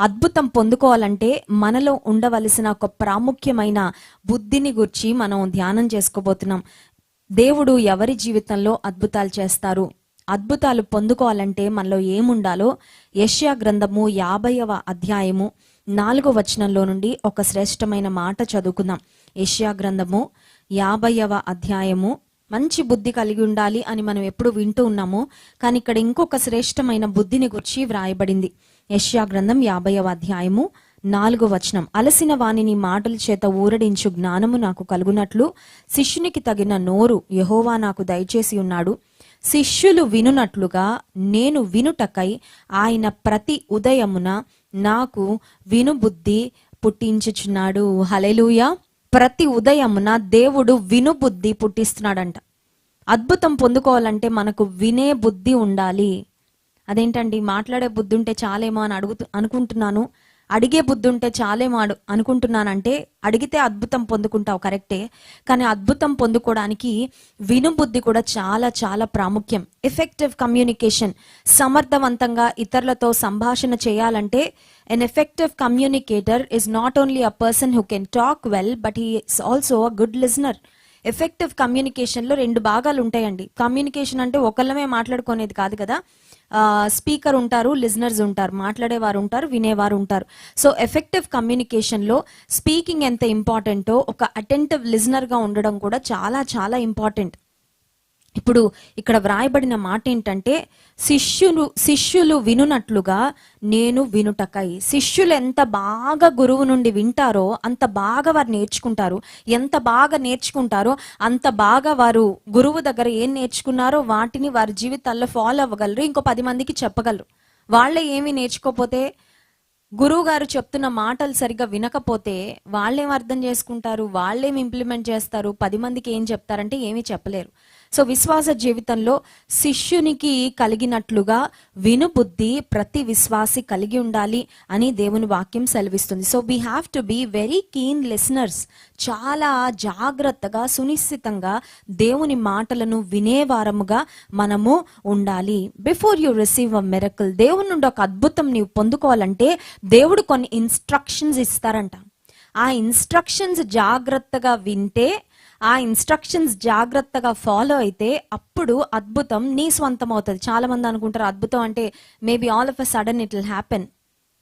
అద్భుతం పొందుకోవాలంటే మనలో ఉండవలసిన ఒక ప్రాముఖ్యమైన బుద్ధిని గురించి మనం ధ్యానం చేసుకోబోతున్నాం. దేవుడు ఎవరి జీవితంలో అద్భుతాలు చేస్తారు, అద్భుతాలు పొందుకోవాలంటే మనలో ఏముండాలో యెషయా గ్రంథము 50వ అధ్యాయము 4వ వచనంలో నుండి ఒక శ్రేష్టమైన మాట చదువుకుందాం. యెషయా గ్రంథము 50వ అధ్యాయము. మంచి బుద్ధి కలిగి ఉండాలి అని మనం ఎప్పుడు వింటూ ఉన్నాము, కానీ ఇక్కడ ఇంకొక శ్రేష్టమైన బుద్ధిని గురించి వ్రాయబడింది. యెషయా గ్రంథం 50వ అధ్యాయము 4వ వచనం. అలసిన వానిని మాటల చేత ఊరడించు జ్ఞానము నాకు కలుగునట్లు శిష్యునికి తగిన నోరు యెహోవా నాకు దయచేసి ఉన్నాడు. శిష్యులు వినునట్లుగా నేను వినుటకై ఆయన ప్రతి ఉదయమున నాకు వినుబుద్ధి పుట్టించుచున్నాడు. హల్లెలూయా. ప్రతి ఉదయమున దేవుడు వినుబుద్ధి పుట్టిస్తున్నాడంట. అద్భుతం పొందుకోవాలంటే మనకు వినే బుద్ధి ఉండాలి. అదేంటండి, మాట్లాడే బుద్ధి ఉంటే చాలేమో అని అనుకుంటున్నాను, అడిగే బుద్ధి ఉంటే చాలేమో అనుకుంటున్నానంటే, అడిగితే అద్భుతం పొందుకుంటావు కరెక్టే, కానీ అద్భుతం పొందుకోవడానికి వినుబుద్ధి కూడా చాలా చాలా ప్రాముఖ్యం. ఎఫెక్టివ్ కమ్యూనికేషన్, సమర్థవంతంగా ఇతరులతో సంభాషణ చేయాలంటే an effective communicator is not only a person who can talk well, but he is also a good listener. Effective కమ్యూనికేషన్లో 2 భాగాలు ఉంటాయండి. కమ్యూనికేషన్ అంటే ఒకళ్ళమే మాట్లాడుకునేది కాదు కదా. స్పీకర్ ఉంటారు, లిజనర్స్ ఉంటారు, మాట్లాడేవారు ఉంటారు, వినేవారు ఉంటారు. సో ఎఫెక్టివ్ కమ్యూనికేషన్లో స్పీకింగ్ ఎంత ఇంపార్టెంటో ఒక అటెంటివ్ లిజనర్గా ఉండడం కూడా చాలా చాలా ఇంపార్టెంట్. ఇప్పుడు ఇక్కడ వ్రాయబడిన మాట ఏంటంటే, శిష్యులు వినునట్లుగా నేను వినుటకై. శిష్యులు ఎంత బాగా గురువు నుండి వింటారో అంత బాగా వారు నేర్చుకుంటారు. ఎంత బాగా నేర్చుకుంటారో అంత బాగా వారు గురువు దగ్గర ఏం నేర్చుకున్నారో వాటిని వారి జీవితాల్లో ఫాలో అవ్వగలరు, ఇంకో 10 మందికి చెప్పగలరు. వాళ్ళే ఏమి నేర్చుకోపోతే, గురువు గారు చెప్తున్న మాటలు సరిగ్గా వినకపోతే వాళ్ళేం అర్థం చేసుకుంటారు, వాళ్ళేం ఇంప్లిమెంట్ చేస్తారు, 10 మందికి ఏం చెప్తారంటే ఏమీ చెప్పలేరు. సో విశ్వాస జీవితంలో శిష్యునికి కలిగినట్లుగా వినుబుద్ధి ప్రతి విశ్వాసి కలిగి ఉండాలి అని దేవుని వాక్యం సెలవిస్తుంది. So we have to be very keen listeners. చాలా జాగ్రత్తగా సునిశ్చితంగా దేవుని మాటలను వినేవారముగా మనము ఉండాలి. Before you receive a miracle, దేవుని నుండి ఒక అద్భుతం నీవు పొందుకోవాలంటే దేవుడు కొన్ని ఇన్స్ట్రక్షన్స్ ఇస్తారంట. ఆ ఇన్స్ట్రక్షన్స్ జాగ్రత్తగా వింటే, ఆ ఇన్స్ట్రక్షన్స్ జాగ్రత్తగా ఫాలో అయితే అప్పుడు అద్భుతం నీ స్వంతం అవుతుంది. చాలా మంది అనుకుంటారు అద్భుతం అంటే maybe all of a sudden it will happen.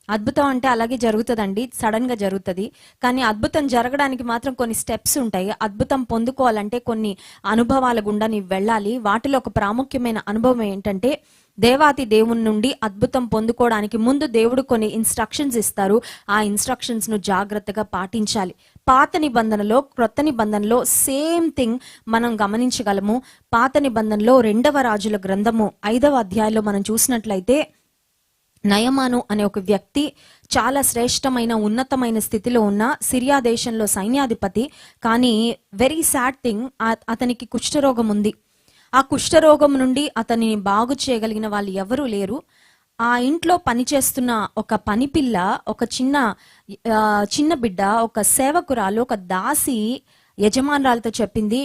అద్భుతం అంటే అలాగే జరుగుతుందండి, సడన్ గా జరుగుతుంది. కానీ అద్భుతం జరగడానికి మాత్రం కొన్ని స్టెప్స్ ఉంటాయి. అద్భుతం పొందుకోవాలంటే కొన్ని అనుభవాల గుండా నీవు వెళ్ళాలి. వాటిలో ఒక ప్రాముఖ్యమైన అనుభవం ఏంటంటే, దేవాతి దేవుని నుండి అద్భుతం పొందుకోవడానికి ముందు దేవుడు కొన్ని ఇన్స్ట్రక్షన్స్ ఇస్తారు. ఆ ఇన్స్ట్రక్షన్స్ ను జాగ్రత్తగా పాటించాలి. పాత నిబంధనలో, క్రొత్త నిబంధనలో సేమ్ థింగ్ మనం గమనించగలము. పాత నిబంధనలో 2వ రాజుల గ్రంథము 5వ అధ్యాయంలో మనం చూసినట్లయితే, నయమాను అనే ఒక వ్యక్తి చాలా శ్రేష్టమైన ఉన్నతమైన స్థితిలో ఉన్న సిరియా దేశంలో సైన్యాధిపతి. కానీ వెరీ సాడ్ థింగ్, అతనికి కుష్ఠరోగం ఉంది. ఆ కుష్ఠరోగం నుండి అతనిని బాగు చేయగలిగిన వాళ్ళు ఎవరూ లేరు. ఆ ఇంట్లో పనిచేస్తున్న ఒక పనిపిల్ల, ఒక చిన్న బిడ్డ, ఒక సేవకురాలు, ఒక దాసి యజమానురాలతో చెప్పింది,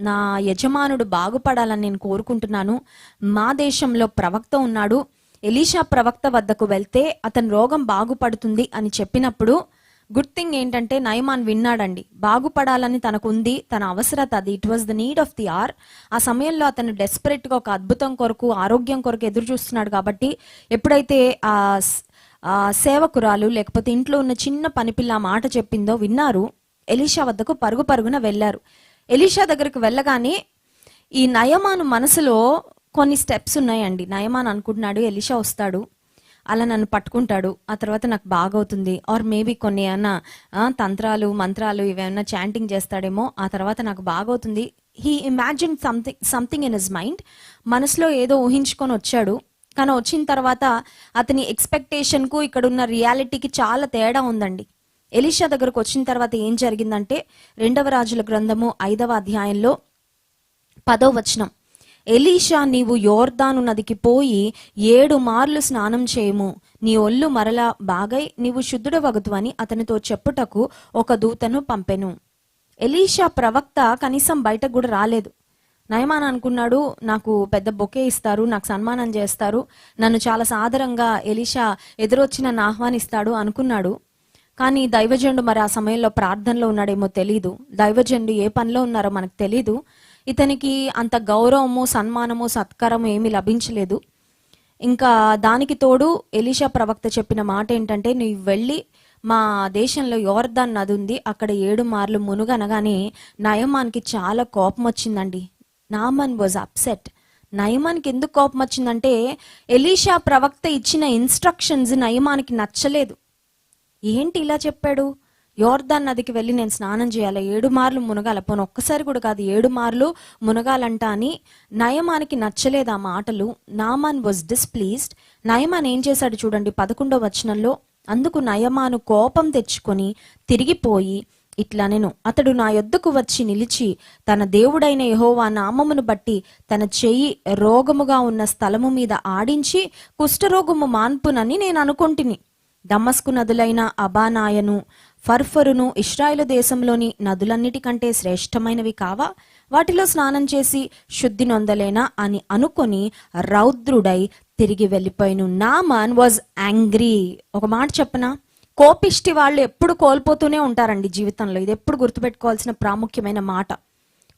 నా యజమానుడు బాగుపడాలని నేను కోరుకుంటున్నాను. మా దేశంలో ప్రవక్త ఉన్నాడు, ఎలీషా ప్రవక్త వద్దకు వెళ్తే అతని రోగం బాగుపడుతుంది అని చెప్పినప్పుడు, గుడ్ థింగ్ ఏంటంటే నయమాన్ విన్నాడండి. బాగుపడాలని తనకు ఉంది, తన అవసరత అది. It was the need of the hour. ఆ సమయంలో అతను డెస్పరేట్ గా ఒక అద్భుతం కొరకు, ఆరోగ్యం కొరకు ఎదురు చూస్తున్నాడు. కాబట్టి ఎప్పుడైతే ఆ సేవకురాలు లేకపోతే ఇంట్లో ఉన్న చిన్న పనిపిల్ల మాట చెప్పిందో విన్నారు, ఎలీషా వద్దకు పరుగున వెళ్ళారు. ఎలీషా దగ్గరకు వెళ్ళగానే ఈ నయమాను మనసులో కొన్ని స్టెప్స్ ఉన్నాయండి. నయమాన్ అనుకుంటున్నాడు, ఎలీషా వస్తాడు, అలా నన్ను పట్టుకుంటాడు, ఆ తర్వాత నాకు బాగవుతుంది, ఆర్ మేబీ కొన్ని ఏమన్నా తంత్రాలు మంత్రాలు ఇవేమన్నా చాంటింగ్ చేస్తాడేమో, ఆ తర్వాత నాకు బాగవుతుంది. He imagine something in his mind. మనసులో ఏదో ఊహించుకొని వచ్చాడు. కానీ వచ్చిన తర్వాత అతని ఎక్స్పెక్టేషన్కు ఇక్కడ ఉన్న రియాలిటీకి చాలా తేడా ఉందండి. ఎలీషా దగ్గరకు వచ్చిన తర్వాత ఏం జరిగిందంటే, 2వ రాజుల గ్రంథము 5వ అధ్యాయంలో 10వ వచనం. ఎలీషా, నీవు యోర్దాను నదికి పోయి 7 మార్లు స్నానం చేయము, నీ ఒళ్ళు మరలా బాగై నీవు శుద్ధుడవగుదు అని అతనితో చెప్పుటకు ఒక దూతను పంపెను. ఎలీషా ప్రవక్త కనీసం బయటకు కూడా రాలేదు. నయమాన్ అనుకున్నాడు, నాకు పెద్ద బొకే ఇస్తారు, నాకు సన్మానం చేస్తారు, నన్ను చాలా సాదరంగా ఎలీషా ఎదురొచ్చి నన్ను ఆహ్వానిస్తాడు అనుకున్నాడు. కానీ దైవజనుడు మరి ఆ సమయంలో ప్రార్థనలో ఉన్నాడేమో తెలీదు, దైవజనుడు ఏ పనిలో ఉన్నారో మనకు తెలీదు. ఇతనికి అంత గౌరవము, సన్మానము, సత్కారము ఏమీ లభించలేదు. ఇంకా దానికి తోడు ఎలీషా ప్రవక్త చెప్పిన మాట ఏంటంటే, నువ్వు వెళ్ళి మా దేశంలో యోర్దాన్ నది ఉంది, అక్కడ 7 మార్లు మునుగనగానే నయమాన్కి చాలా కోపం వచ్చిందండి. Naman was upset. నయమాన్కి ఎందుకు కోపం వచ్చిందంటే, ఎలీషా ప్రవక్త ఇచ్చిన ఇన్స్ట్రక్షన్స్ నయమాన్కి నచ్చలేదు. ఏంటి ఇలా చెప్పాడు, యోర్దాన్ నదికి వెళ్ళి నేను స్నానం చేయాలి, 7 మార్లు మునగాల, పోను ఒక్కసారి కూడా కాదు 7 మార్లు మునగాలంట అని నయమానికి నచ్చలేదు ఆ మాటలు. నామాన్ వాజ్ డిస్ప్లీజ్డ్. నయమాన్ ఏం చేశాడు చూడండి 11వ వచనంలో, అందుకు నయమాను కోపం తెచ్చుకొని తిరిగిపోయి ఇట్లా నేను, అతడు నా యొద్దకు వచ్చి నిలిచి తన దేవుడైన యెహోవా నామమును బట్టి తన చెయ్యి రోగముగా ఉన్న స్థలము మీద ఆడించి కుష్ఠరోగము మాన్పునని నేను అనుకొంటిని. దమస్కు నదులైన అబానాయను, ఫర్ఫరును ఇశ్రాయేలు దేశంలోని నదులన్నిటికంటే శ్రేష్టమైనవి కావా? వాటిలో స్నానం చేసి శుద్ధి నొందలేనా అని అనుకొని రౌద్రుడై తిరిగి వెళ్ళిపోయిను. నామాన్ వాజ్ యాంగ్రీ. ఒక మాట చెప్పనా, కోపిష్టి వాళ్ళు ఎప్పుడు కోల్పోతూనే ఉంటారండి జీవితంలో. ఇది ఎప్పుడు గుర్తుపెట్టుకోవాల్సిన ప్రాముఖ్యమైన మాట.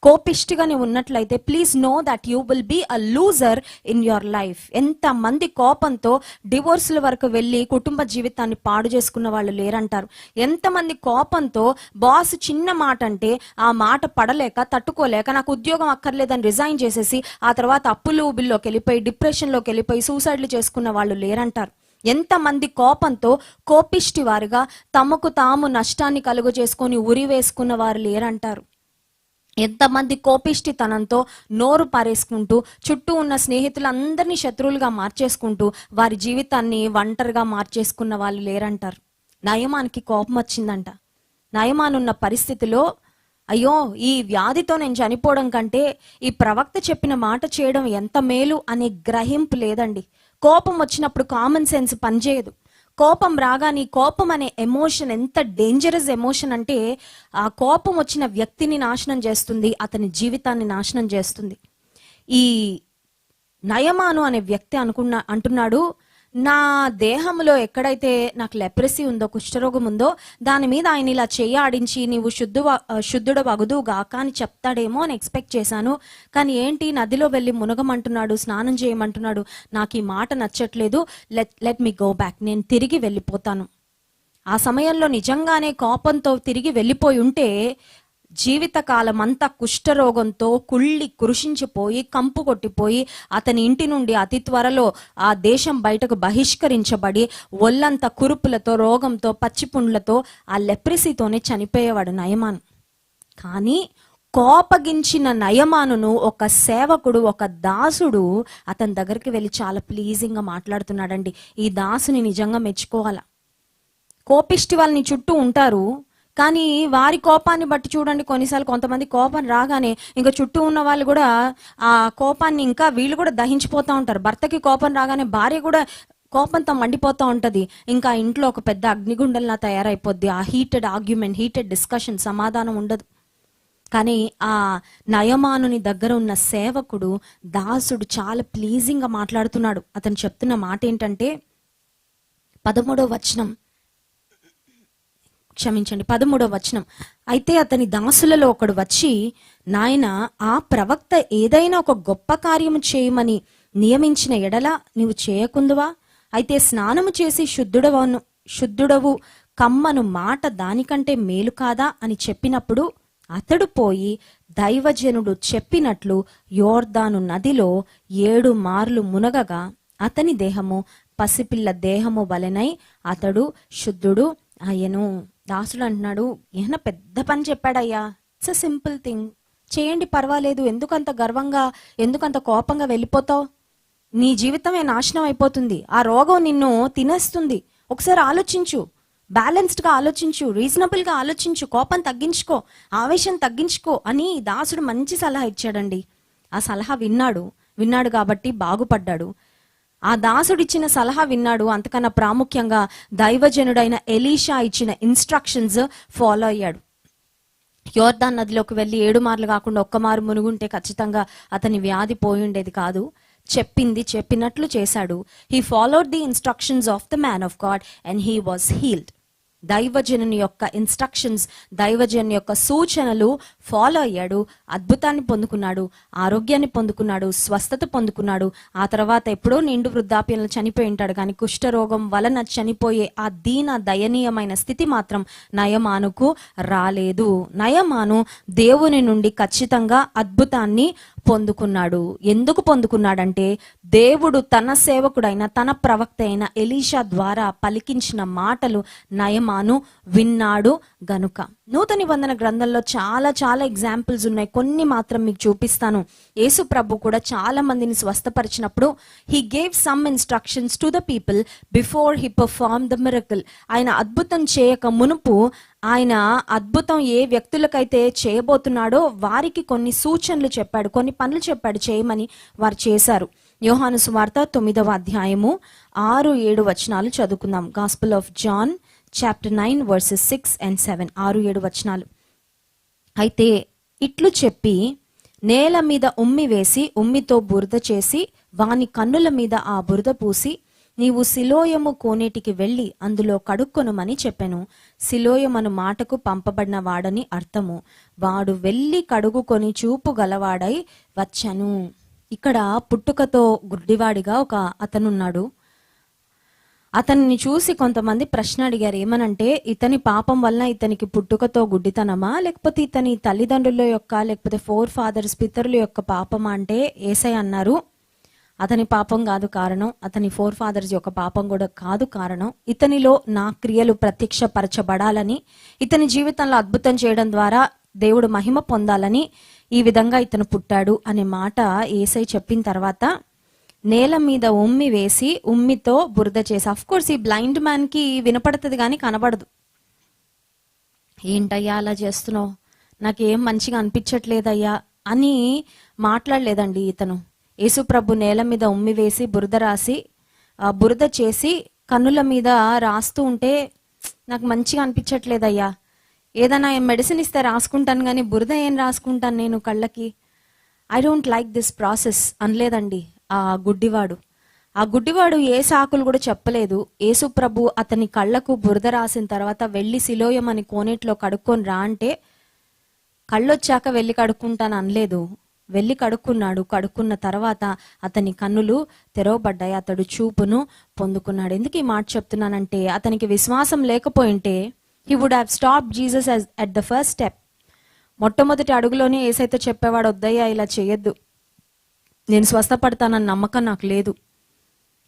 కోపిష్టిగా నువ్వు ఉన్నట్లయితే please know that you will be a loser in your life. ఎంతమంది కోపంతో డివోర్సుల వరకు వెళ్ళి కుటుంబ జీవితాన్ని పాడు చేసుకున్న వాళ్ళు లేరంటారు. ఎంతమంది కోపంతో బాస్ చిన్న మాట అంటే ఆ మాట పడలేక తట్టుకోలేక నాకు ఉద్యోగం అక్కర్లేదని రిజైన్ చేసేసి ఆ తర్వాత అప్పులు బిల్లోకి వెళ్ళిపోయి డిప్రెషన్లోకి వెళ్ళిపోయి సూసైడ్లు చేసుకున్న వాళ్ళు లేరంటారు. ఎంతమంది కోపంతో కోపిష్టి వారుగా తమకు తాము నష్టాన్ని కలుగు చేసుకొని ఉరి వేసుకున్న వారు లేరంటారు. ఎంతమంది కోపిష్టితనంతో నోరు పారేసుకుంటూ చుట్టూ ఉన్న స్నేహితులందరినీ శత్రువులుగా మార్చేసుకుంటూ వారి జీవితాన్ని ఒంటరిగా మార్చేసుకున్న వాళ్ళు లేరంటారు. నయమానికి కోపం వచ్చిందంట. నయమాన్ ఉన్న పరిస్థితిలో, అయ్యో ఈ వ్యాధితో నేను చనిపోవడం కంటే ఈ ప్రవక్త చెప్పిన మాట చేయడం ఎంత మేలు అనే గ్రహింపు లేదండి. కోపం వచ్చినప్పుడు కామన్ సెన్స్ పనిచేయదు. కోపం రాగానే, కోపం అనే ఎమోషన్ ఎంత డేంజరస్ ఎమోషన్ అంటే ఆ కోపం వచ్చిన వ్యక్తిని నాశనం చేస్తుంది, అతని జీవితాన్ని నాశనం చేస్తుంది. ఈ నయమాను అనే వ్యక్తి అంటున్నాడు, నా దేహంలో ఎక్కడైతే నాకు లెప్రసీ ఉందో, కుష్ఠరోగం ఉందో, దాని మీద ఆయన ఇలా చెయ్యాడించి నీవు శుద్ధుడు వగుదుగాక అని చెప్తాడేమో అని ఎక్స్పెక్ట్ చేశాను. కానీ ఏంటి, నదిలో వెళ్ళి మునగమంటున్నాడు, స్నానం చేయమంటున్నాడు. నాకు ఈ మాట నచ్చట్లేదు, లెట్ మీ గో బ్యాక్, నేను తిరిగి వెళ్ళిపోతాను. ఆ సమయంలో నిజంగానే కోపంతో తిరిగి వెళ్ళిపోయి ఉంటే జీవితకాలం అంతా కుష్ఠరోగంతో కుళ్ళి కృషించిపోయి కంపు కొట్టిపోయి అతని ఇంటి నుండి అతి త్వరలో ఆ దేశం బయటకు బహిష్కరించబడి ఒళ్ళంతా కురుపులతో, రోగంతో, పచ్చిపుండ్లతో, ఆ లెప్రసీతోనే చనిపోయేవాడు నయమాను. కానీ కోపగించిన నయమానును ఒక సేవకుడు, ఒక దాసుడు అతని దగ్గరికి వెళ్ళి చాలా ప్లీజింగ్గా మాట్లాడుతున్నాడండి. ఈ దాసుని నిజంగా మెచ్చుకోవాలా. కోపిష్టి వాళ్ళని చుట్టూ ఉంటారు, కానీ వారి కోపాన్ని బట్టి చూడండి, కొన్నిసార్లు కొంతమంది కోపం రాగానే ఇంకా చుట్టూ ఉన్న వాళ్ళు కూడా ఆ కోపాన్ని ఇంకా వీళ్ళు కూడా దహించిపోతూ ఉంటారు. భర్తకి కోపం రాగానే భార్య కూడా కోపంతో మండిపోతూ ఉంటది. ఇంకా ఇంట్లో ఒక పెద్ద అగ్నిగుండంలా తయారైపోద్ది. ఆ హీటెడ్ ఆర్గ్యుమెంట్, హీటెడ్ డిస్కషన్, సమాధానం ఉండదు. కానీ ఆ నయమానుని దగ్గర ఉన్న సేవకుడు, దాసుడు చాలా ప్లీజింగ్గా మాట్లాడుతున్నాడు. అతను చెప్తున్న మాట ఏంటంటే 13వ వచనం, అయితే అతని దాసులలో ఒకడు వచ్చి, నాయన, ఆ ప్రవక్త ఏదైనా ఒక గొప్ప కార్యము చేయమని నియమించిన ఎడల నీవు చేయకుందువా? అయితే స్నానము చేసి శుద్ధుడవు కమ్మను మాట దానికంటే మేలు కాదా అని చెప్పినప్పుడు అతడు పోయి దైవజనుడు చెప్పినట్లు యోర్దాను నదిలో 7 మార్లు మునగగా అతని దేహము పసిపిల్ల దేహము వలెనై అతడు శుద్ధుడు అయ్యను. దాసుడు అంటున్నాడు, ఏమన్నా పెద్ద పని చెప్పాడయ్యా, ఇట్స్ అ సింపుల్ థింగ్, చేయండి పర్వాలేదు, ఎందుకంత గర్వంగా, ఎందుకంత కోపంగా వెళ్ళిపోతావు? నీ జీవితమే నాశనం అయిపోతుంది, ఆ రోగం నిన్ను తినేస్తుంది. ఒకసారి ఆలోచించు, బ్యాలెన్స్డ్గా ఆలోచించు, రీజనబుల్గా ఆలోచించు, కోపం తగ్గించుకో, ఆవేశం తగ్గించుకో అని దాసుడు మంచి సలహా ఇచ్చాడండి. ఆ సలహా విన్నాడు కాబట్టి బాగుపడ్డాడు. ఆ దాసుడిచ్చిన సలహా విన్నాడు. అంతకన్నా ప్రాముఖ్యంగా దైవజనుడైన ఎలీషా ఇచ్చిన ఇన్స్ట్రక్షన్స్ ఫాలో అయ్యాడు. యోర్దాన్ నదిలోకి వెళ్ళి 7 మార్లు కాకుండా ఒక్క మారు మునుగుంటే ఖచ్చితంగా అతని వ్యాధి పోయి ఉండేది కాదు. చెప్పింది చెప్పినట్లు చేశాడు. He followed the instructions of the man of God and he was healed. దైవజనుని యొక్క ఇన్స్ట్రక్షన్స్, దైవజను యొక్క సూచనలు ఫాలో అయ్యాడు, అద్భుతాన్ని పొందుకున్నాడు, ఆరోగ్యాన్ని పొందుకున్నాడు, స్వస్థత పొందుకున్నాడు. ఆ తర్వాత ఎప్పుడో నిండు వృద్ధాప్యంలో చనిపోయి ఉంటాడు, కానీ కుష్ఠరోగం వలన చనిపోయే ఆ దయనీయమైన స్థితి మాత్రం నయమానుకు రాలేదు. నయమాను దేవుని నుండి ఖచ్చితంగా అద్భుతాన్ని పొందుకున్నాడు. ఎందుకు పొందుకున్నాడంటే దేవుడు తన సేవకుడైన, తన ప్రవక్త అయిన ఎలీషా ద్వారా పలికించిన మాటలు నయమాను విన్నాడు గనుక. నూతన నిబంధన గ్రంథంలో చాలా చాలా ఎగ్జాంపుల్స్ ఉన్నాయి. కొన్ని మాత్రం మీకు చూపిస్తాను. యేసు ప్రభు కూడా చాలా మందిని స్వస్థపరిచినప్పుడు he gave some instructions to the people before he perform the miracle. ఆయన అద్భుతం చేయక మునుపు, ఆయన అద్భుతం ఏ వ్యక్తులకైతే చేయబోతున్నాడో వారికి కొన్ని సూచనలు చెప్పాడు, కొన్ని పనులు చెప్పాడు చేయమని. వారు చేశారు. యోహాను సువార్త 9వ అధ్యాయము 6-7 వచనాలు చదువుకుందాం. Gospel of John chapter 9 verses 6 and 7. 6-7 వచనాలు. అయితే ఇట్లు చెప్పి నేల మీద ఉమ్మి వేసి ఉమ్మితో బురద చేసి వాని కన్నుల మీద ఆ బురద పూసి, నీవు సిలోయము కోనేటికి వెళ్ళి అందులో కడుక్కొనుమని చెప్పెను. సిలోయమను మాటకు పంపబడిన వాడని అర్థము. వాడు వెళ్ళి కడుగుకొని చూపు గలవాడై వచ్చను. ఇక్కడ పుట్టుకతో గుడ్డివాడిగా ఒక అతనున్నాడు. అతన్ని చూసి కొంతమంది ప్రశ్న అడిగారు. ఏమనంటే, ఇతని పాపం వలన ఇతనికి పుట్టుకతో గుడ్డితనమా, లేకపోతే ఇతని తల్లిదండ్రుల యొక్క, లేకపోతే 4 fathers పితరుల యొక్క పాపమా అంటే యేసయ్య అన్నారు, అతని పాపం కాదు కారణం, అతని 4 fathers యొక్క పాపం కూడా కాదు కారణం. ఇతనిలో నా క్రియలు ప్రత్యక్షపరచబడాలని, ఇతని జీవితంలో అద్భుతం చేయడం ద్వారా దేవుడు మహిమ పొందాలని ఈ విధంగా ఇతను పుట్టాడు అనే మాట యేసయ్య చెప్పిన తర్వాత నేల మీద ఉమ్మి వేసి ఉమ్మితో బురద చేసి. అఫ్ కోర్స్ ఈ బ్లైండ్ మ్యాన్ కి వినపడుతుంది కానీ కనబడదు. ఏంటయ్యా అలా చేస్తున్నావు, నాకేం మంచిగా అనిపించట్లేదయ్యా అని మాట్లాడలేదండి ఇతను. యేసు ప్రభు నేల మీద ఉమ్మి వేసి బురద రాసి, బురద చేసి కన్నుల మీద రాస్తూ ఉంటే, నాకు మంచిగా అనిపించట్లేదయ్యా, ఏదైనా మెడిసిన్ ఇస్తే రాసుకుంటాను కానీ బురద ఏం రాసుకుంటాను నేను కళ్ళకి, I don't like this process అనలేదండి ఆ గుడ్డివాడు. ఏ సాకులు కూడా చెప్పలేదు. యేసు ప్రభు అతని కళ్ళకు బురద రాసిన తర్వాత వెళ్ళి సిలోయం అని కోనేట్లో కడుక్కొని రా అంటే, కళ్ళొచ్చాక వెళ్ళి కడుక్కుంటాను అనలేదు. వెళ్ళి కడుక్కున్నాడు. కడుక్కున్న తర్వాత అతని కన్నులు తెరవబడ్డాయి, అతడు చూపును పొందుకున్నాడు. ఎందుకు ఈ మాట చెప్తున్నానంటే, అతనికి విశ్వాసం లేకపోయింటే he would have stopped Jesus at the first step. మొట్టమొదటి అడుగులోనే యేసయ్యతో చెప్పేవాడు, వద్దయ్యా ఇలా చేయొద్దు, నేను స్వస్థపడతానన్న నమ్మకం నాకు లేదు,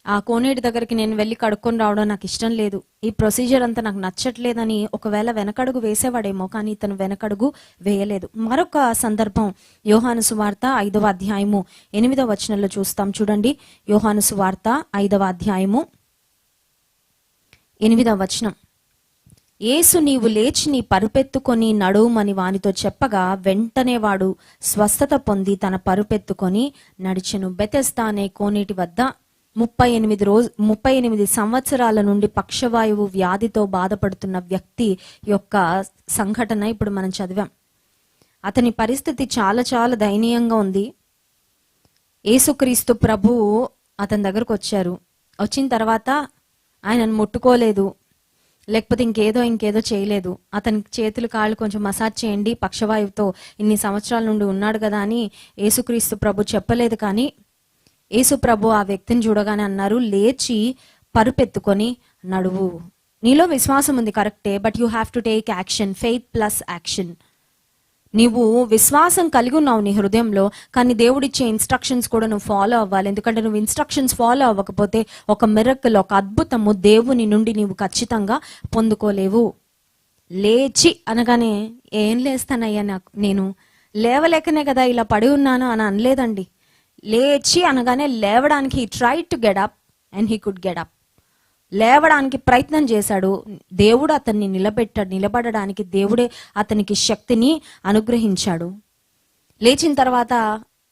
ఆ కోనేటి దగ్గరికి నేను వెళ్ళి కడుక్కొని రావడం నాకు ఇష్టం లేదు, ఈ ప్రొసీజర్ అంతా నాకు నచ్చట్లేదని ఒకవేళ వెనకడుగు వేసేవాడేమో, కానీ ఇతను వెనకడుగు వేయలేదు. మరొక సందర్భం యోహాను సువార్త 5వ అధ్యాయము 8వ వచనంలో చూస్తాం. చూడండి, యోహాను సువార్త 5వ అధ్యాయము 8వ వచనం. యేసు నీవు లేచి నీ పరుపెత్తుకొని నడువుమని వానితో చెప్పగా వెంటనే వాడు స్వస్థత పొంది తన పరుపెత్తుకొని నడిచెను. బెతెస్దా అనే కోనేటి వద్ద 38 సంవత్సరాల నుండి పక్షవాయువు వ్యాధితో బాధపడుతున్న వ్యక్తి యొక్క సంఘటన ఇప్పుడు మనం చదివాం. అతని పరిస్థితి చాలా చాలా దయనీయంగా ఉంది. యేసుక్రీస్తు ప్రభువు అతని దగ్గరకు వచ్చారు. వచ్చిన తర్వాత ఆయనను ముట్టుకోలేదు, లేకపోతే ఇంకేదో చేయలేదు. అతని చేతులు కాళ్ళు కొంచెం మసాజ్ చేయండి, పక్షవాయువుతో ఇన్ని సంవత్సరాల నుండి ఉన్నాడు కదా అని యేసుక్రీస్తు ప్రభు చెప్పలేదు. కానీ యేసు ప్రభు ఆ వ్యక్తిని చూడగానే అన్నారు, లేచి పరుపెత్తుకొని నడువు. నీలో విశ్వాసం ఉంది కరెక్టే, but you have to take action. Faith plus action. నీవు విశ్వాసం కలిగి ఉన్నావు నీ హృదయంలో, కానీ దేవుడిచ్చే ఇన్స్ట్రక్షన్స్ కూడా నువ్వు ఫాలో అవ్వాలి. ఎందుకంటే నువ్వు ఇన్స్ట్రక్షన్స్ ఫాలో అవ్వకపోతే ఒక మిరకల్, ఒక అద్భుతము దేవుని నుండి నీవు ఖచ్చితంగా పొందుకోలేవు. లేచి అనగానే ఏం లేస్తానయ్యా, నేను లేవలేకనే కదా ఇలా పడి ఉన్నాను అని అనలేదండి. లేచి అనగానే లేవడానికి he tried to get up and he could get up. లేవడానికి ప్రయత్నం చేశాడు. దేవుడు అతన్ని నిలబడడానికి దేవుడే అతనికి శక్తిని అనుగ్రహించాడు. లేచిన తర్వాత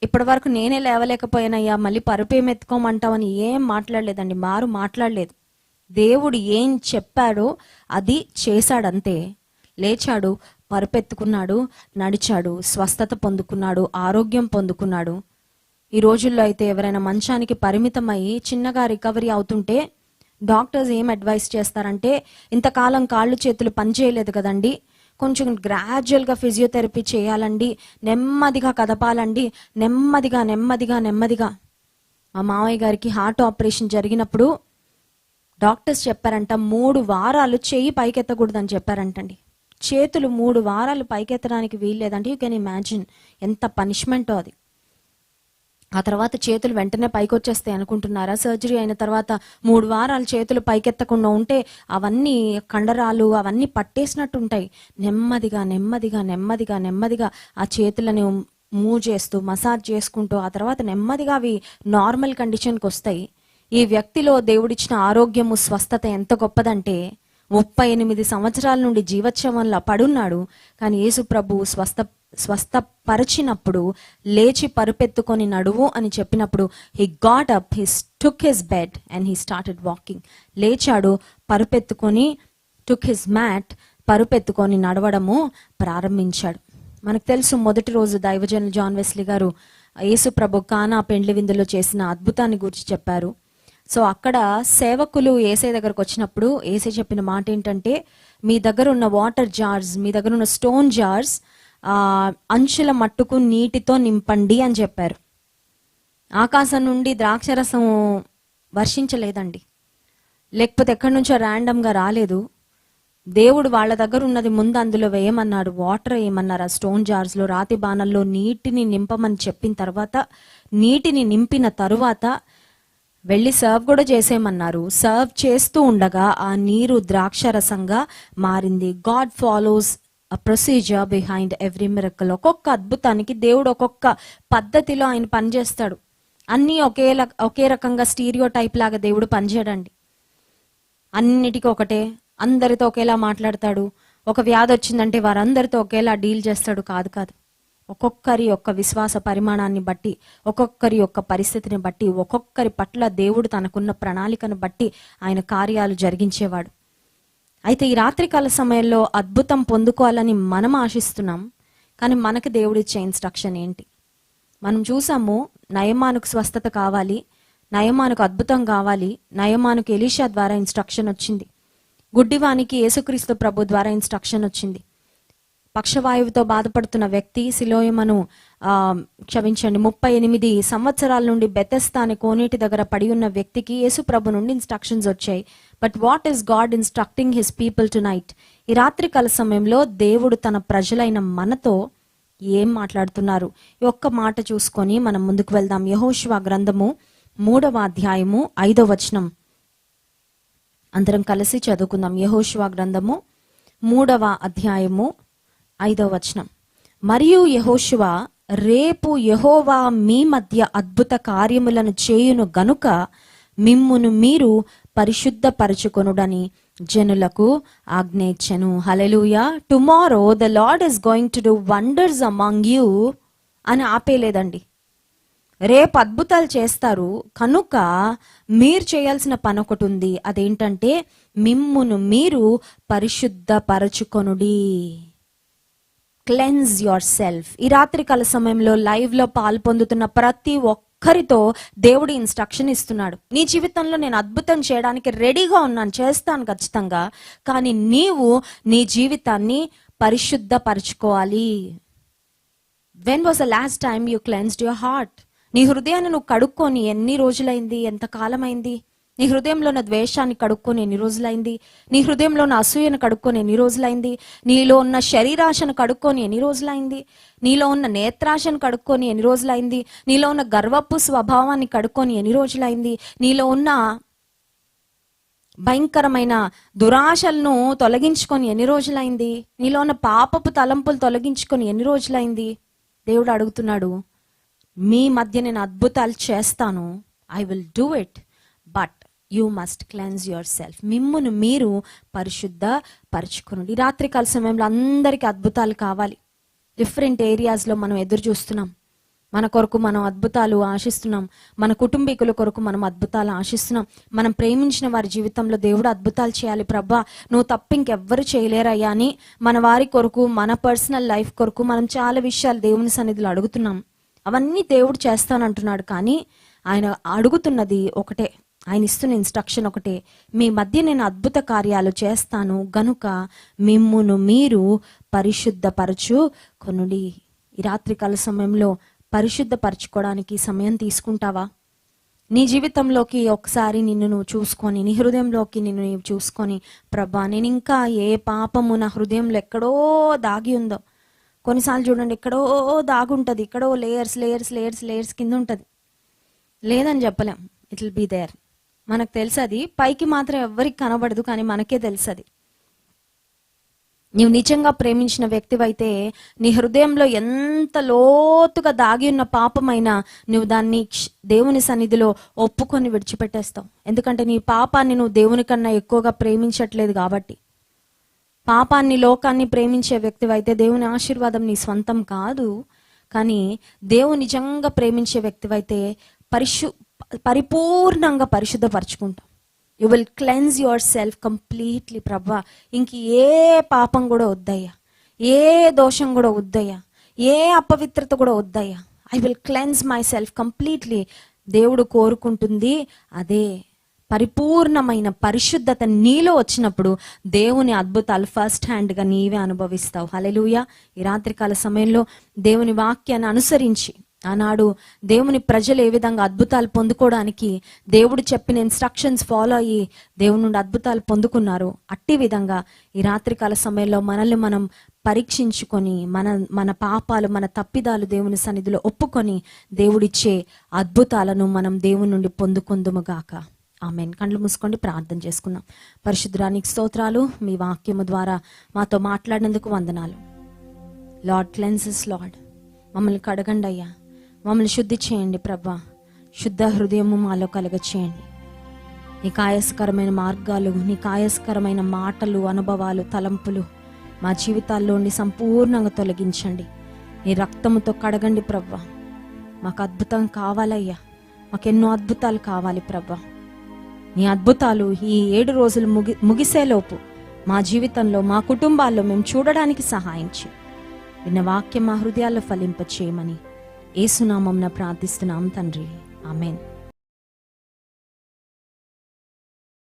ఇప్పటి వరకు నేనే లేవలేకపోయానయ్యా, మళ్ళీ పరుపేం ఎత్తుకోమంటావని ఏం మాట్లాడలేదండి, మాట్లాడలేదు. దేవుడు ఏం చెప్పాడో అది చేశాడంతే. లేచాడు, పరుపెత్తుకున్నాడు, నడిచాడు, స్వస్థత పొందుకున్నాడు, ఆరోగ్యం పొందుకున్నాడు. ఈ రోజుల్లో అయితే ఎవరైనా మంచానికి పరిమితమై చిన్నగా రికవరీ అవుతుంటే డాక్టర్స్ ఏం అడ్వైస్ చేస్తారంటే, ఇంతకాలం కాళ్ళు చేతులు పనిచేయలేదు కదండి, కొంచెం గ్రాడ్యువల్గా ఫిజియోథెరపీ చేయాలండి, నెమ్మదిగా కదపాలండి, నెమ్మదిగా నెమ్మదిగా నెమ్మదిగా. మా మావయ్య గారికి హార్ట్ ఆపరేషన్ జరిగినప్పుడు డాక్టర్స్ చెప్పారంట 3 వారాలు చెయ్యి పైకెత్తకూడదని చెప్పారంటండి. చేతులు 3 వారాలు పైకెత్తడానికి వీల్లేదంటే యూ కెన్ ఇమాజిన్ ఎంత పనిష్మెంటో అది. ఆ తర్వాత చేతులు వెంటనే పైకి వచ్చేస్తాయి అనుకుంటున్నారా? సర్జరీ అయిన తర్వాత 3 వారాలు చేతులు పైకెత్తకుండా ఉంటే అవన్నీ కండరాలు అవన్నీ పట్టేసినట్టు ఉంటాయి. నెమ్మదిగా నెమ్మదిగా నెమ్మదిగా నెమ్మదిగా ఆ చేతులని మూవ్ చేస్తూ మసాజ్ చేసుకుంటూ ఆ తర్వాత నెమ్మదిగా అవి నార్మల్ కండిషన్కి వస్తాయి. ఈ వ్యక్తిలో దేవుడిచ్చిన ఆరోగ్యము స్వస్థత ఎంత గొప్పదంటే 38 సంవత్సరాల నుండి జీవోత్సవంలో పడున్నాడు. కానీ యేసు ప్రభు స్వస్థపరిచినప్పుడు లేచి పరుపెత్తుకొని నడువు అని చెప్పినప్పుడు he got up, he took his bed and he started walking. లేచాడు, పరుపెత్తుకొని టుక్ హిస్ మ్యాట్, పరుపెత్తుకొని నడవడము ప్రారంభించాడు. మనకు తెలుసు మొదటి రోజు దైవజనులు జాన్ వెస్లీ గారు యేసు ప్రభు కానా పెండ్లి విందులో చేసిన అద్భుతాన్ని గురించి చెప్పారు. సో అక్కడ సేవకులు ఏసై దగ్గరకు వచ్చినప్పుడు ఏసై చెప్పిన మాట ఏంటంటే, మీ దగ్గర ఉన్న వాటర్ జార్స్, మీ దగ్గర ఉన్న స్టోన్ జార్స్ అంచుల మట్టుకు నీటితో నింపండి అని చెప్పారు. ఆకాశం నుండి ద్రాక్షరసం వర్షించలేదండి, లేకపోతే ఎక్కడి నుంచో ర్యాండమ్గా రాలేదు. దేవుడు వాళ్ళ దగ్గర ఉన్నది ముందు అందులో వేయమన్నాడు, వాటర్ వేయమన్నారు. ఆ స్టోన్ జార్స్లో రాతి బాణల్లో నీటిని నింపమని చెప్పిన తర్వాత నీటిని నింపిన తరువాత వెళ్ళి సర్వ్ కూడా చేసేయమన్నారు. సర్వ్ చేస్తూ ఉండగా ఆ నీరు ద్రాక్షరసంగా మారింది. God follows a procedure behind every miracle. ఒక్కొక్క అద్భుతానికి దేవుడు ఒక్కొక్క పద్ధతిలో ఆయన పనిచేస్తాడు. అన్నీ ఒకే రకంగా స్టీరియో టైప్ లాగా దేవుడు పనిచేయడండి. అన్నిటికీ ఒకటే, అందరితో ఒకేలా మాట్లాడతాడు. ఒక వ్యాధి వచ్చిందంటే వారందరితో ఒకేలా డీల్ చేస్తాడు. కాదు. ఒక్కొక్కరి యొక్క విశ్వాస పరిమాణాన్ని బట్టి, ఒక్కొక్కరి యొక్క పరిస్థితిని బట్టి, ఒక్కొక్కరి పట్ల దేవుడు తనకున్న ప్రణాళికను బట్టి ఆయన కార్యాలు జరిగించేవాడు. అయితే ఈ రాత్రికాల సమయంలో అద్భుతం పొందుకోవాలని మనం ఆశిస్తున్నాం. కానీ మనకు దేవుడిచ్చే ఇన్స్ట్రక్షన్ ఏంటి? మనం చూసాము, నయమానుకు స్వస్థత కావాలి, నయమానుకు అద్భుతం కావాలి. నయమానుకు ఎలీషా ద్వారా ఇన్స్ట్రక్షన్ వచ్చింది. గుడ్డివానికి యేసుక్రీస్తు ప్రభు ద్వారా ఇన్స్ట్రక్షన్ వచ్చింది. పక్షవాయువుతో బాధపడుతున్న వ్యక్తి సిలోయమను 38 సంవత్సరాల నుండి బెతెస్దా అనే కోనేటి దగ్గర పడి ఉన్న వ్యక్తికి యేసు ప్రభు నుండి ఇన్స్ట్రక్షన్స్ వచ్చాయి. But what is God instructing his people to night? ఈ రాత్రికాల సమయంలో దేవుడు తన ప్రజలైన మనతో ఏం మాట్లాడుతున్నారు? ఈ ఒక్క మాట చూసుకొని మనం ముందుకు వెళ్దాం. యెహోషువ గ్రంథము 3వ అధ్యాయము 5వ వచనం అందరం కలిసి చదువుకుందాం. యెహోషువ గ్రంథము 3వ అధ్యాయము 5వ వచనం. మరియు యెహోషువ, రేపు యెహోవా మీ మధ్య అద్భుత కార్యములను చేయును గనుక మిమ్మును మీరు పరిశుద్ధపరచుకొనుడని జనులకు ఆజ్ఞయించెను. Hallelujah. Tomorrow the Lord is going to do wonders among you అని ఆపేలేదండి. రేపు అద్భుతాలు చేస్తారు కనుక మీరు చేయాల్సిన పని ఒకటి ఉంది. అదేంటంటే మిమ్మును మీరు పరిశుద్ధపరచుకొనుడి. Cleanse your self. ఈ రాత్రికాల సమయంలో లైవ్ లో పాల్పొందుతున్న ప్రతి ఒక్కరితో దేవుడు ఇన్స్ట్రక్షన్ ఇస్తున్నాడు. నీ జీవితంలో నేను అద్భుతం చేయడానికి రెడీగా ఉన్నాను, చేస్తాను ఖచ్చితంగా. కానీ నీవు నీ జీవితాన్ని పరిశుద్ధపరచుకోవాలి. When was the last time you cleansed your heart? నీ హృదయాన్ని నువ్వు కడుక్కొని ఎన్ని రోజులైంది? ఎంత కాలమైంది? నీ హృదయంలో ఉన్న ద్వేషాన్ని కడుక్కొని ఎన్ని రోజులైంది? నీ హృదయంలో ఉన్న అసూయను కడుక్కొని ఎన్ని రోజులైంది? నీలో ఉన్న శరీరాశను కడుక్కొని ఎన్ని రోజులైంది? నీలో ఉన్న నేత్రాశను కడుక్కొని ఎన్ని రోజులైంది? నీలో ఉన్న గర్వపు స్వభావాన్ని కడుక్కొని ఎన్ని రోజులైంది? నీలో ఉన్న భయంకరమైన దురాశలను తొలగించుకొని ఎన్ని రోజులైంది? నీలో ఉన్న పాపపు తలంపులు తొలగించుకొని ఎన్ని రోజులైంది? దేవుడు అడుగుతున్నాడు, మీ మధ్య నేను అద్భుతాలు చేస్తాను, I will do it, but you must cleanse your self. మిమ్మును మీరు పరిశుద్ధ పరచుకునండి. ఈ రాత్రికాల సమయంలో అందరికీ అద్భుతాలు కావాలి. డిఫరెంట్ ఏరియాస్లో మనం ఎదురు చూస్తున్నాం. మన కొరకు మనం అద్భుతాలు ఆశిస్తున్నాం, మన కుటుంబీకుల కొరకు మనం అద్భుతాలు ఆశిస్తున్నాం. మనం ప్రేమించిన వారి జీవితంలో దేవుడు అద్భుతాలు చేయాలి ప్రభా, నువ్వు తప్ప ఇంకెవ్వరు చేయలేరయ్యా అని మన వారి కొరకు, మన పర్సనల్ లైఫ్ కొరకు మనం చాలా విషయాలు దేవుని సన్నిధిలో అడుగుతున్నాం. అవన్నీ దేవుడు చేస్తానంటున్నాడు. కానీ ఆయన అడుగుతున్నది ఒకటే, ఆయన ఇస్తున్న ఇన్స్ట్రక్షన్ ఒకటే, మీ మధ్య నేను అద్భుత కార్యాలు చేస్తాను గనుక మిమ్మును మీరు పరిశుద్ధపరచు కొనుడి. ఈ రాత్రికాల సమయంలో పరిశుద్ధపరచుకోవడానికి సమయం తీసుకుంటావా? నీ జీవితంలోకి ఒకసారి నిన్ను నువ్వు చూసుకొని, నీ హృదయంలోకి నిన్ను నీవు చూసుకొని, ప్రభా నేను ఇంకా ఏ పాపము నా హృదయంలో ఎక్కడో దాగి ఉందో. కొన్నిసార్లు చూడండి, ఎక్కడో దాగుంటుంది, ఎక్కడో లేయర్స్ లేయర్స్ లేయర్స్ లేయర్స్ కింద ఉంటుంది. లేదని చెప్పలేం, ఇట్ విల్ బీ దేర్. మనకు తెలుసు, అది పైకి మాత్రం ఎవ్వరికి కనబడదు, కానీ మనకే తెలుసు. అది నీవు నిజంగా ప్రేమించిన వ్యక్తివైతే నీ హృదయంలో ఎంత లోతుగా దాగి ఉన్న పాపమైనా నువ్వు దాన్ని దేవుని సన్నిధిలో ఒప్పుకొని విడిచిపెట్టేస్తావు. ఎందుకంటే నీ పాపాన్ని నువ్వు దేవుని కన్నా ఎక్కువగా ప్రేమించట్లేదు కాబట్టి. పాపాన్ని, లోకాన్ని ప్రేమించే వ్యక్తివైతే దేవుని ఆశీర్వాదం నీ స్వంతం కాదు. కానీ దేవుని నిజంగా ప్రేమించే వ్యక్తివైతే పరిపూర్ణంగా పరిశుద్ధపరచుకుంటావు. You will cleanse yourself completely. ప్రభా ఇంక ఏ పాపం కూడా వద్దయ్యా, ఏ దోషం కూడా వద్దయ్యా, ఏ అపవిత్రత కూడా వద్దయ్యా. I will cleanse my self completely. దేవుడు కోరుకుంటుంది అదే. పరిపూర్ణమైన పరిశుద్ధత నీలో వచ్చినప్పుడు దేవుని అద్భుతాలు ఫస్ట్ హ్యాండ్గా నీవే అనుభవిస్తావు. హల్లెలూయా. ఈ రాత్రికాల సమయంలో దేవుని వాక్యాన్ని అనుసరించి, ఆనాడు దేవుని ప్రజలు ఏ విధంగా అద్భుతాలు పొందుకోవడానికి దేవుడు చెప్పిన ఇన్స్ట్రక్షన్స్ ఫాలో అయ్యి దేవుని నుండి అద్భుతాలు పొందుకున్నారు, అట్టి విధంగా ఈ రాత్రికాల సమయంలో మనల్ని మనం పరీక్షించుకొని, మన పాపాలు, మన తప్పిదాలు దేవుని సన్నిధిలో ఒప్పుకొని దేవుడిచ్చే అద్భుతాలను మనం దేవుని నుండి పొందుకొందుముగాక. ఆమెన్. కళ్ళు మూసుకోండి, ప్రార్థన చేసుకుందాం. పరిశుద్ధురానికి స్తోత్రాలు. మీ వాక్యము ద్వారా మాతో మాట్లాడినందుకు వందనాలు. లార్డ్ క్లెన్సెస్ లార్డ్, మమ్మల్ని కడగండి అయ్యా, మమ్మల్ని శుద్ధి చేయండి ప్రభా. శుద్ధ హృదయము మాలో కలుగ చేయండి. నీకు ఆయాసకరమైన మార్గాలు, నీకు ఆయాసకరమైన మాటలు, అనుభవాలు, తలంపులు మా జీవితాల్లో ఉండి సంపూర్ణంగా తొలగించండి. నీ రక్తముతో కడగండి ప్రభా. మాకు అద్భుతం కావాలయ్యా, మాకెన్నో అద్భుతాలు కావాలి ప్రభా. నీ అద్భుతాలు ఈ 7 రోజులు ముగిసేలోపు మా జీవితంలో, మా కుటుంబాల్లో మేము చూడడానికి సహాయం చేయి. విన్న వాక్యం మా హృదయాల్లో ఫలింపచేయమని యేసు నామమున ప్రార్థిస్తున్నాం తండ్రి. ఆమేన్.